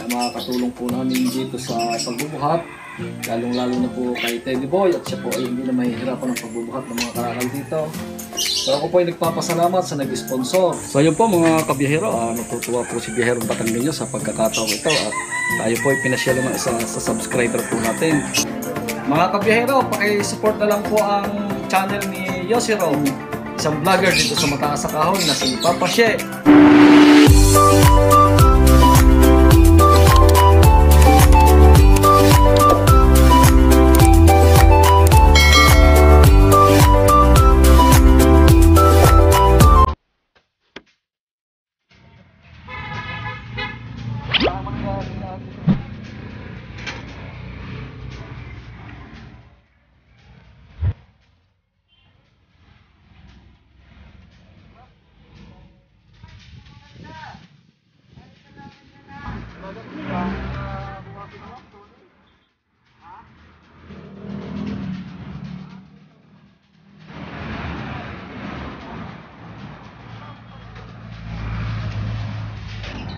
na makakatulong po namin dito sa pagbubuhat, lalong-lalo na po kay Teddy Boy, at siya po ay hindi na mahihirapan ng pagbubuhat ng mga karakal dito. So ako po ay nagpapasalamat sa nag-sponsor. So yun po mga kabiyahero, natutuwa po si Biyaherong Batangueño sa pagkakataon ito, at tayo po ay pinasyalo ng isa sa subscriber po natin. Mga kabiyahero, paki-support na lang po ang channel ni Yoshiro, isang vlogger dito sa Mataas sa Kahoy na si Papa She.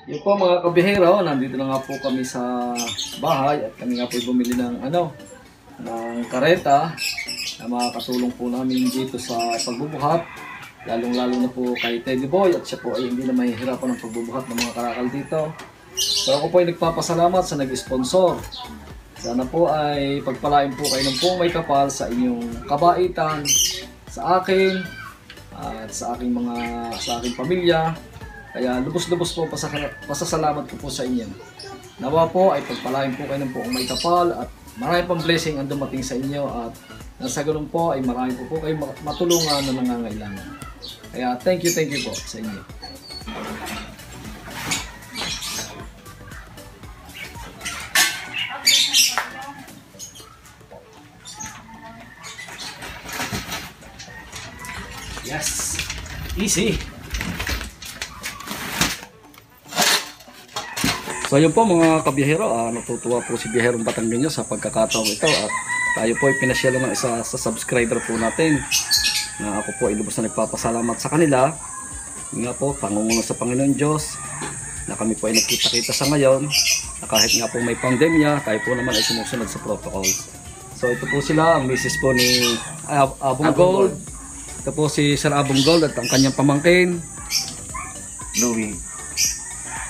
Yun po mga kabihero, nandito na nga po kami sa bahay at kami nga po bumili ng kareta na makakatulong po namin dito sa pagbubuhat, lalong-lalo na po kay Teddy Boy, at siya po ay hindi na mahihirapan ng pagbubuhat ng mga karakal dito. So ako po ay nagpapasalamat sa nag-sponsor. Sana po ay pagpalain po kayo ng pong may kapal sa inyong kabaitan, sa akin at sa aking pamilya. Kaya lubos-lubos po pasasalamat ko po sa inyo. Nawa po ay pagpalain po kayo ng poong may kapal at marami pang blessing ang dumating sa inyo, at nasa ganun po ay marami po kayo matulungan na nangangailangan. Kaya thank you po sa inyo. Yes! Easy! So yun po mga kabiyahero, natutuwa po si Biyaherong Batangueño sa pagkakataon ito, at tayo po ay pinasyalo ng isa sa subscriber po natin, na ako po ay lubos na nagpapasalamat sa kanila. Nga po, pangunguna sa Panginoon Diyos na kami po ay nagkita-kita sa ngayon, na kahit nga po may pandemya, tayo po naman ay sumusunod sa protocol. So ito po sila, ang misis po ni Abong Gold. Ito po si Sir Abong Gold at ang kanyang pamangkin Louie.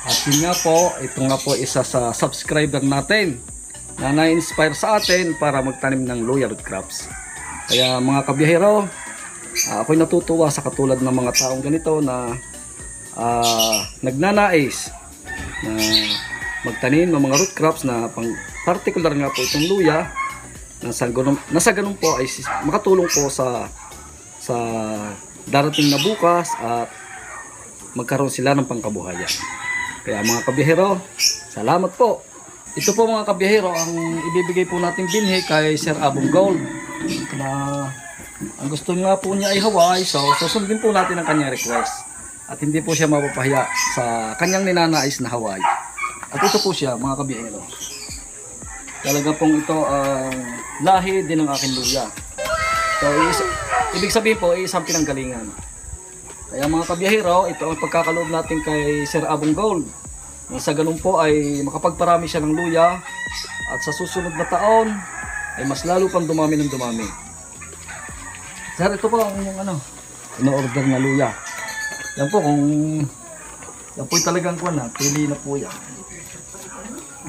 At yun nga po, ito nga po isa sa subscriber natin na na-inspire sa atin para magtanim ng luya root crops. Kaya mga kabiyahero, ako'y natutuwa sa katulad ng mga taong ganito na nagnanais na magtanim ng mga root crops, na particular nga po itong luya, nasa ganun po ay makatulong po sa darating na bukas at magkaroon sila ng pangkabuhayan. Kaya mga kabiyahero, salamat po. Ito po mga kabiyahero ang ibibigay po nating binhi kay Sir Abong Gold, na ang gusto nga po niya ay Hawaii, so susundin po natin ang kanyang request. At hindi po siya mapapahiya sa kanyang ninanais na Hawaii. At ito po siya mga kabiyahero. Talaga pong ito ang lahi din ng aking luya. So ibig sabihin po ay isang pinanggalingan. Kaya mga kabiyahero, ito ang pagkakaloob natin kay Sir Abong Gold. Sa ganun po ay makapagparami siya ng luya, at sa susunod na taon ay mas lalo pang dumami ng dumami. Sir, ito po ang inyong ino-order na luya. Yan po, kung yan po talagang kuwan na, pili na po yan.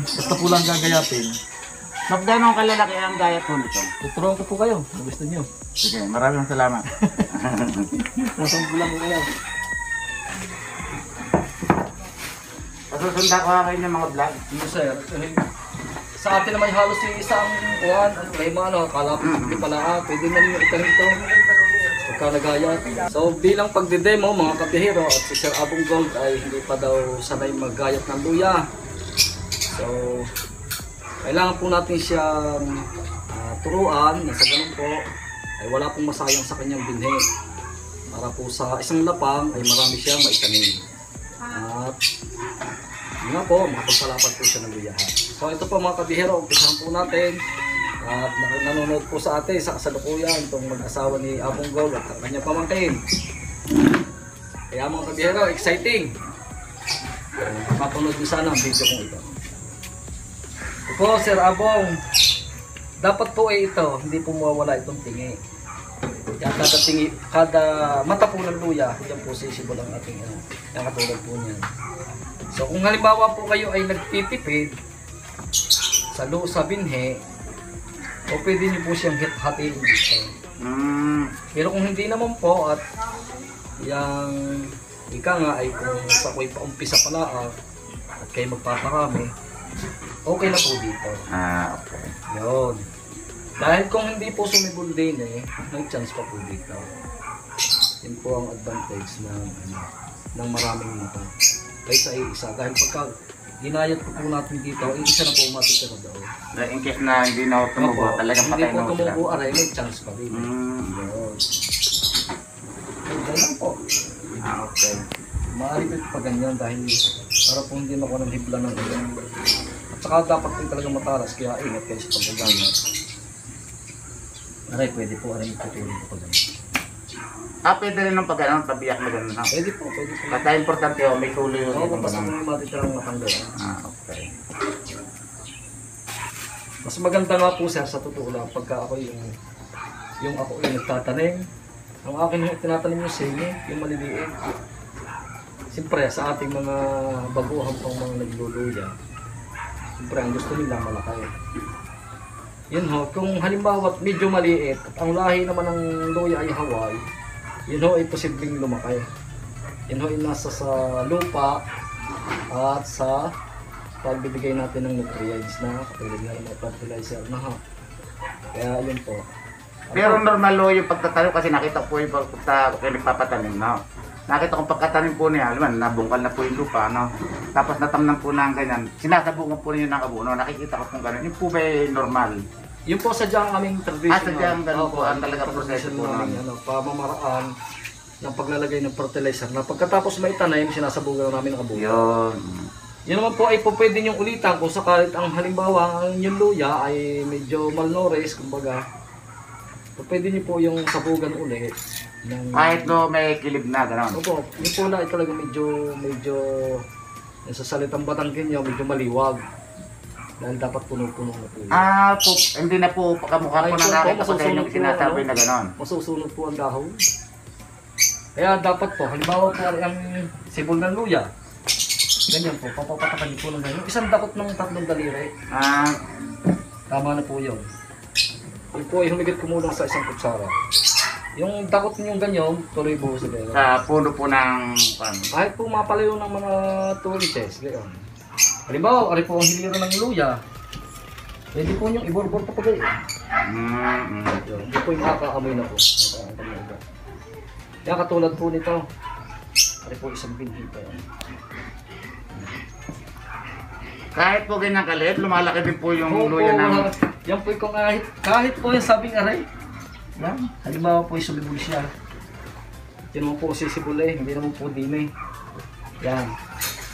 Basta po lang gagayapin. Magdano ang kalalaki ang gayat mo nito? Tuturuan ko po kayo, kung gusto nyo. Sige, maraming salamat. Nasaan ko lang kayo. Pasusunda ko kayo ng mga vlog. Hindi sir, sa atin naman halos yung isang kuhan, may mga akala ko hindi pala pwede na nyo itanim ito. Pagka nagayat. So bilang pagdidemo mga kabiyahero, at si Sir Abong Gold ay hindi pa daw sanay maggayat ng luya. So kailangan po natin siyang turuan na sa ganun po ay wala pong masayang sa kanyang binhi, para po sa isang lapang ay marami siyang maitanim. At nga po, makapagpalapad po siya ng luyahan. So ito po mga kabihero, umpisahan po natin. At nanonood po sa atin sa kasalukuyan itong mag-asawa ni Abong Gold at kanyang pamangkin. Kaya mga kabihero, exciting! Mapanood niyo sana ang video kong ito. Po, Sir Abong, dapat po ito, hindi po mawawala itong tingi. Kaya kada tingi, kada mata po ng luya, yan po sisibol ang ating yung katulad po niyan. So kung halimbawa po kayo ay nagtitipid sa binhe, o pwede niyo po siyang hatiin dito. Pero kung hindi naman po at yung ika nga ay kung sa ako'y paumpisa pala at kayo magpaparami, okay na po dito. Okay. Yun. Dahil kung hindi po sumibol din may chance pa po dito. Yun po ang advantage ng maraming mata. Kaysa isa. Dahil pagka ginayat ko po natin dito, isa na po matitira daw. In case na hindi na tumubo, talagang patay na hindi po sila. tumubo, may chance pa rin. Yun. Ganyan po. Okay. Maaripit pa ganyan dahil para po hindi makuha ng hibla ng ilan. At saka dapat din talaga matalas kaya ingat kayo sa paggagamit. Aray, pwede po. Aray, tutulong po ganyan. Pwede rin ng pabiyak na gano'n. Pwede po, pwede po. Basta importante may tuloy yung Oo, itong basta banang. may matitirang matanggal. Okay. Mas maganda nga po sir sa totoo lang pagka ako yung ako yung nagtatanim. Ang akin yung tinatanim yung sili, yung maliliit. Siyempre sa ating mga baguhan pang mga nagluluya, siyempre ang gusto nila malaki. Yun ho, kung halimbawa medyo maliit, at ang lahi naman ng luya ay Hawaii, yun ho ay posibleng lumaki. Yun ho ay nasa sa lupa at sa pagbibigay natin ng nutrients na katulad nga ng mga fertilizer na ha. Kaya yun po. Pero normal lo yung pagtatanim kasi nakita ko po yung pagkata kayo nagpapatanim, no? Nakita kong pagkatanim po niya, alam mo, nabungkal na po yung lupa, no? Tapos natamnan po na ang ganyan. Sinasabungan po niyo ng kabuo, no? Nakikita ko pong gano'n. Yung po ba normal? Yung po sadyang aming tradition. Sadyang ganun po ang talaga proseso po namin. Pamamaraan ng paglalagay ng fertilizer na pagkatapos may tanim, sinasabugan namin ng kabuo. Yun. Yun naman po ay po pwede niyong ulitan kung sakalit ang halimbawa ang inyong luya ay medyo malnourished, kumbaga. So, pwede niyo po yung sabugan ulit. Kahit no may kilib na, gano'n. Opo, yung pula ay talaga medyo yung sa salitang Batanggenyo, medyo maliwag. Dahil dapat puno-puno na po. Hindi na po kamukha po na nakita ko sa inyo sinasabi na gano'n. Masusunod po ang dahon. Kaya dapat po, halimbawa po ang sibol ng luya. Ganyan po, papapatakan niyo po ng ganyan. Isang dakot ng 3 daliri. Tama na po yun. Yun po ay humigit kumulang sa 1 kutsara. Yung dakot ninyong ganyan, tuloy po sa ganyan. Sa puno po ng Kahit po mapalayo ng mga 2 inches, ganyan. Halimbawa, ari po ang hilira ng luya. Pwede po niyong iborbor pa po kayo. Hindi po yung makakaamoy na po. Kaya katulad po nito, ari po isang binhi pa yan. Kahit po ganyan kaliit, lumalaki din po yung Oo, luya ng... yan po yung kahit po yung sabing aray. Yan. Halimbawa po yung sumibol siya. Hindi naman po sisibol hindi naman po dini. Yan.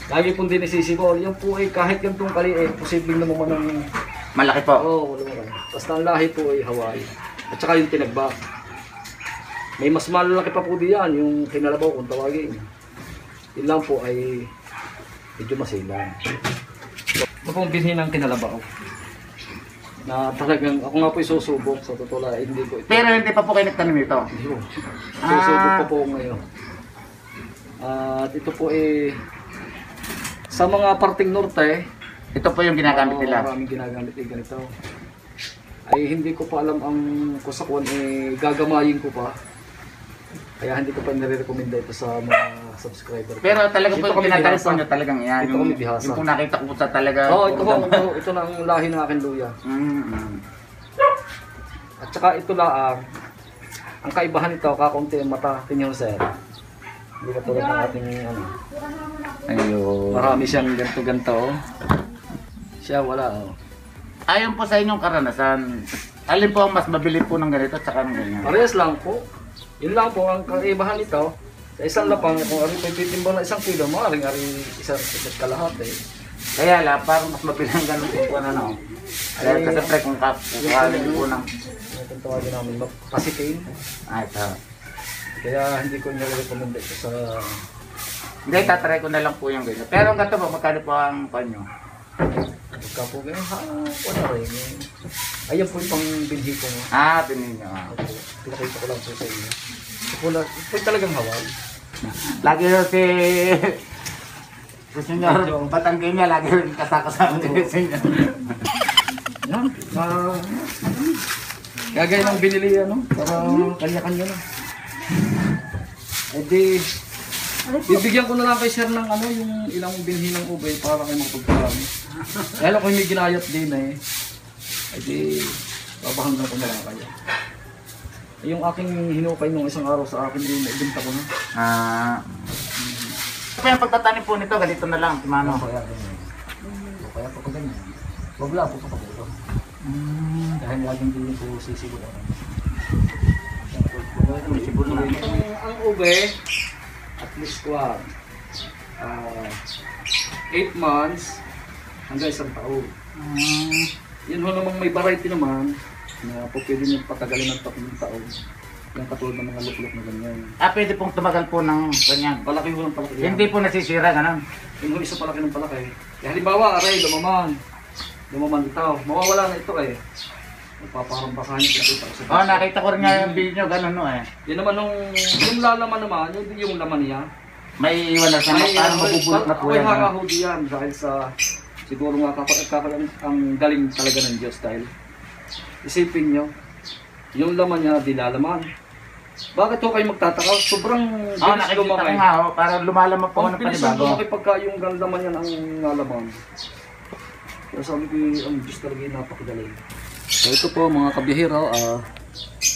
Lagi pong dini sisibol. Yan po ay kahit gantong kaliit, posibleng naman ng... Malaki po. Oo, wala. Basta ang lahi po ay Hawaii. At saka yung tinagbak. May mas malalaki pa po diyan, yung kinalabaw kung tawagin. Yun lang po ay medyo masilang. Ito pong binhi ng kinalabaw. Na talagang ako nga po isusubok sa totoo lang, hindi ko ito. Pero hindi pa po kayo nagtanim ito? Hindi po. Susubok pa po ngayon. At ito po sa mga parting norte, Ito po yung ginagamit nila. Maraming ginagamit ganito. Ay hindi ko pa alam ang kusakuan gagamayin ko pa. Kaya hindi ko pa nire-recommend ito sa mga subscriber. Pero talaga po Dito yung kami tinatanim bihasa. po nyo talagang yan. Dito kami bihasa. Yung po nakita ko po sa talaga. Ito na ang lahi ng aking luya. At saka ito lang, ang kaibahan nito, kakaunti ang mata, tingnan sir. Hindi ka tulad ng ating Ayun. marami siyang ganto-ganto. Siya wala. Ayon po sa inyong karanasan, alin po ang mas mabili po ng ganito at saka ng ganyan? Parehas lang po. Yun lang po ang kaibahan nito. Sa isang lapang, kung ari pipitimbang na 1 kilo, maaaring ari isang kalahati. Kaya lang, parang mas mabili ang ganun po ano. Dahil kasi pre kung kukuhalin po ng... Itong tawagin namin, pasikin. Ito. Kaya hindi ko nire-recommend ito sa... Hindi, tatry ko na lang po yung ganyan. Pero ang gato po, magkano po ang panyo? Pagka po ganyan, wala rin. Ayan po yung pang binhi ko. Tinin nyo. Opo, pinakita ko lang po sa inyo. Ito talagang hawal. Lagi yun si... Si Senyor Batanggenya, lagi rin kasakasama si Senyor. Yan. Gagaya ng binili para kanya-kanya na. Eh di, bibigyan ko na lang kay sir ng yung ilang binhi ng ube para kayo makapagparami. Kaya ako may ginayat din eh. Eh di, babahanggan ko na lang kayo. Yung aking hinukay nung isang araw sa akin din, ibenta ko na. Kaya yung pagtatanim po nito, ganito na lang, Mano. Kaya ganyan. Kaya pa ko ganyan. Wabla po pa ko. Dahil laging din po sisibulan. Ang ube, at least 8 months hanggang 1 taon. Yun ho namang may variety naman na po pwede nyo patagalin ng 3 taon. Yung katulad ng mga lukluk na ganyan. Pwede pong tumagal po ng ganyan. Palaki ho ng palaki yan. Hindi po nasisira, ganun. Yung isa palaki ng palaki. Halimbawa, aray, lumaman ito. Mawawala na ito eh. Magpaparambakan yung nakita ko sa Nakita ko rin nga yung video, ganun eh. Yan naman yung lalaman naman, yung laman niya. May iwan na siya, parang mabubulot na po yan. May hakahudi yan dahil sa siguro nga ang galing talaga ng Diyos dahil isipin nyo, yung laman niya dilalaman. Bakit ho kayo magtataka? Sobrang bilis Nakikita ko lumaki. nga para lumalaman po Ang ng bilis panibago. lumaki pagka yung laman niya ang nalaman. Kaya sabi ko, ang Diyos talaga yung napakagaling. So ito po mga kabiyahero,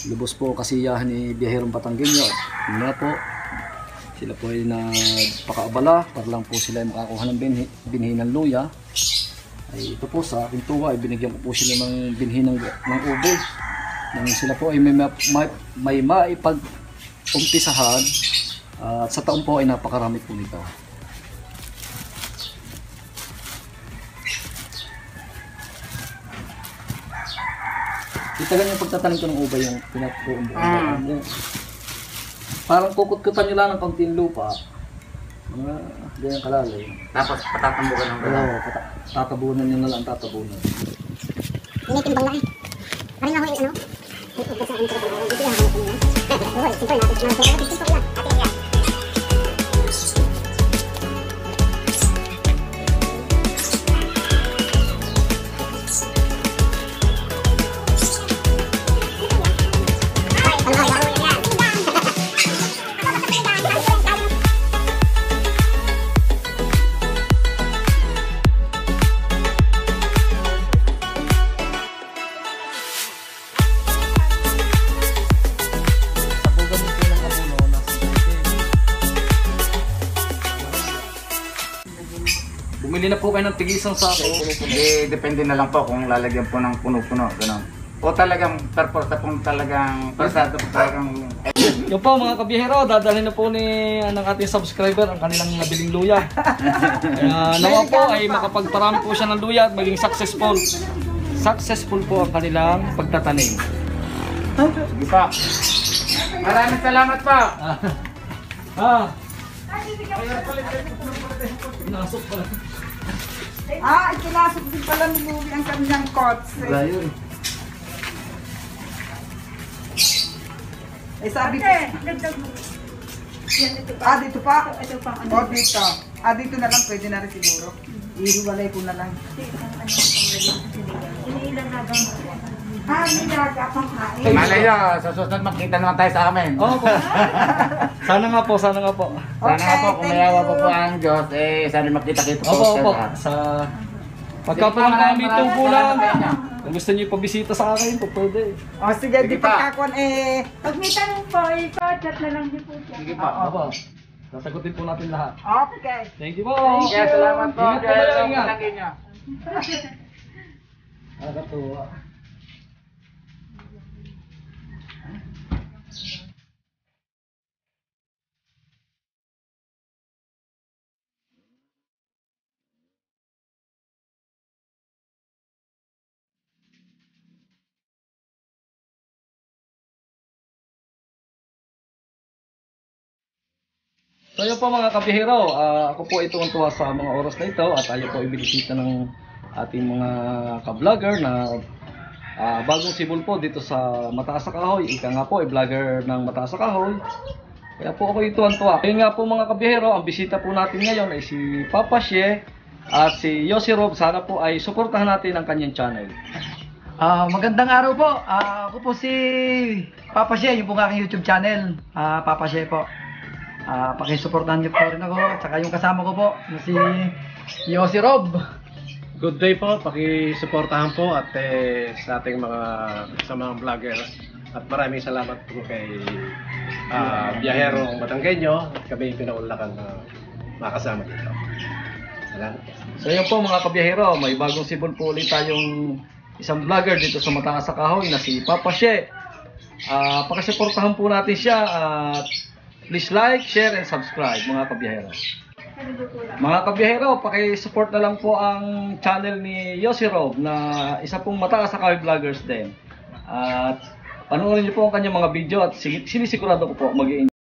lubos po kasiyahan ni Biyahirong Batanggenyo. Yun nga po, sila po ay nagpakaabala para lang po sila ay makakuha ng binhi ng luya. Ay ito po sa aking tuwa ay binigyan ko po sila ng binhi ng ube. Nang sila po ay may maipag-umpisahan at sa taon po ay napakarami po nito. Itagal yung pagtatanim ko ng ube yung pinag-uumbuan. Parang kukut-kutan nyo lang ng kaunting lupa. Mga ganyan kalalay. Tapos patatambukan ng gano'n. Oo, tatabunan nyo na lang, tatabunan. Ini timbang lang. Paring ako yung Yung ugas na ang trabaho. Hindi lang ako nila. Oo, simple natin. Simple lang. Atin yan. Bumili na po kayo ng tigisang sako. Depende na lang po kung lalagyan po ng puno-puno, gano'n. O talagang purpose na pong talagang pasado po talagang... Yung po mga kabiyahero, dadalhin na po ng ating subscriber ang kanilang nabiling luya. Nawa po ay makapagparami po siya ng luya at maging successful. Successful po ang kanilang pagtatanim. Sige pa. Maraming salamat po. Nasok pala. Ikinasok din pala ni Louie ang kanyang kotse. Wala yun. Sabi ko, dito pa? Ito pa. Dito. Dito na lang, pwede na rin siguro. Ihiwalay ko na lang. Nilaga pang hain. Malayo, sa susunod magkita naman tayo sa amin. Oo po. Sana nga po, sana nga po. Sana nga po, kung mayawa po po ang Diyos, sana makita-kita po. Opo. Sa pagka po ng kami tubulan, kung gusto niyo pabisita sa akin, po pwede. Sige, di pa. pagkakon Pag may tanong po, chat na lang din po siya. Sige pa. Opo. Sasagutin po natin lahat. Okay. Thank you po. Kaya salamat po. Ingat po kayo, ingat. Palagi niyo. Nakakatuwa. So yun po mga kabihero, ako po ay tuwang-tuwa sa mga oras na ito at tayo po ibinisita ng ating mga ka-vlogger na bagong sibol po dito sa Mataas sa Kahoy. Ika nga po ay vlogger ng Mataas sa Kahoy. Kaya po ako tuwan-tuwa. Kaya nga po mga kabiyahero, ang bisita po natin ngayon ay si Papa She at si Yossi Rob. Sana po ay suportahan natin ang kanyang channel. Magandang araw po. Ako po si Papa She, yung po aking YouTube channel. Papa She po. Pakisuportahan niyo po rin ako. Tsaka yung kasama ko po, na si Yossi Rob. Good day po, pakisuportahan po at sa ating mga kasamang vlogger. At maraming salamat po kay Biyaherong Batanggenyo at kami pinaunlakan na makasama dito. Salamat. So yun po mga kabiyahero, may bagong sibol po ulit tayong isang vlogger dito sa Mataas sa Kahoy na si Papa She. Pakisuportahan po natin siya at please like, share, and subscribe mga kabiyahero. Mga kabiyahero, pakisupport na lang po ang channel ni Yossi Rob na isa pong Mataas sa Kahoy vloggers din. At panoorin niyo po ang kanyang mga video at sinisigurado ko po mag-i-enjoy.